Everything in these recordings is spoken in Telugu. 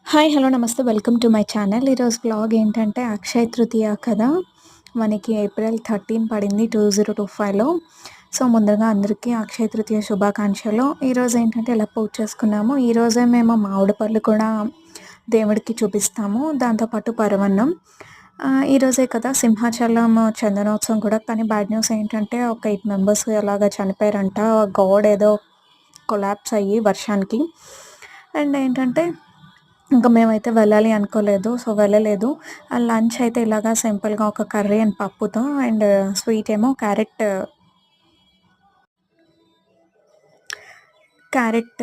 హాయ్! హలో! నమస్తే. Welcome to my channel. ఈరోజు వ్లాగ్ ఏంటంటే అక్షయ తృతీయ కదా! మనకి ఏప్రిల్ 13 పడింది 2025లో. సో, ముందుగా అందరికీ అక్షయ తృతీయ శుభాకాంక్షలు. ఈరోజు ఏంటంటే ఇలా పూజ చేసుకున్నాము. ఈరోజే మేము మామిడి పళ్ళు కూడా దేవుడికి చూపిస్తాము. దాంతో పాటు పరమాన్నం. ఈరోజే కదా సింహాచలం చందనోత్సవం కూడా. కానీ బ్యాడ్ న్యూస్ ఏంటంటే ఒక 8 మెంబర్స్ అలాగా చనిపోయారంట. గోడ ఏదో కొలాప్స్ అయ్యి వర్షానికి. అండ్ ఏంటంటే ఇంక మేమైతే వెళ్ళాలి అనుకోలేదు. సో, వెళ్ళలేదు. లంచ్ అయితే ఇలాగా సింపుల్‌గా ఒక కర్రీ అండ్ పప్పుతో అండ్ స్వీట్ ఏమో క్యారెట్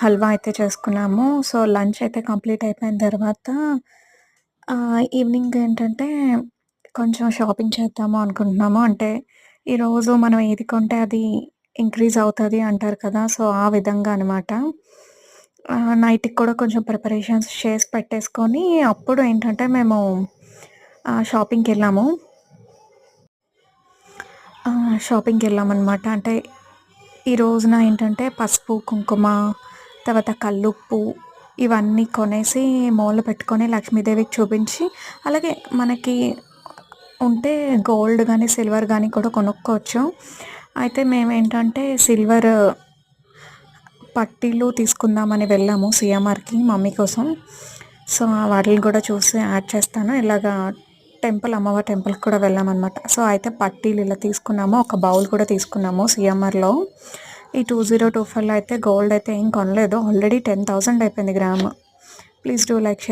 హల్వా అయితే చేసుకున్నాము. సో, లంచ్ అయితే కంప్లీట్ అయిపోయిన తర్వాత ఈవినింగ్ ఏంటంటే కొంచెం షాపింగ్ చేద్దాము అనుకుంటున్నాము. అంటే ఈరోజు మనం ఏది కొంటే అది ఇంక్రీజ్ అవుతది అంటారు కదా! సో, ఆ విధంగా అనమాట. నైట్‌కి కూడా కొంచెం ప్రిపరేషన్స్ చేసి పెట్టేసుకొని అప్పుడు ఏంటంటే మేము షాపింగ్‌కెళ్ళాము. షాపింగ్‌కెళ్ళామనమాట. అంటే ఈ రోజున ఏంటంటే పసుపు, కుంకుమ, తర్వాత కల్లుప్పు ఇవన్నీ కొనేసి మాల్‌లో పెట్టుకొని లక్ష్మీదేవికి చూపించి, అలాగే మనకి ఉంటే గోల్డ్ గానీ, సిల్వర్ గానీ కూడా కొనుక్కోవచ్చు. అయితే మేమేంటంటే సిల్వర్ పట్టీలు తీసుకుందామని వెళ్ళాము సీఎంఆర్‌కి మమ్మీ కోసం. సో, వాటిలిని కూడా చూసి యాడ్ చేస్తాను. ఇలాగా అమ్మవారి టెంపుల్‌కి కూడా వెళ్ళామనమాట. సో, అయితే పట్టీలు ఇలా తీసుకున్నాము. ఒక బౌల్ కూడా తీసుకున్నాము సీఎంఆర్‌లో. ఈ 2025లో అయితే గోల్డ్ అయితే ఏం కొనలేదు. ఆల్రెడీ 10,000 అయిపోయింది gram. Please do like, share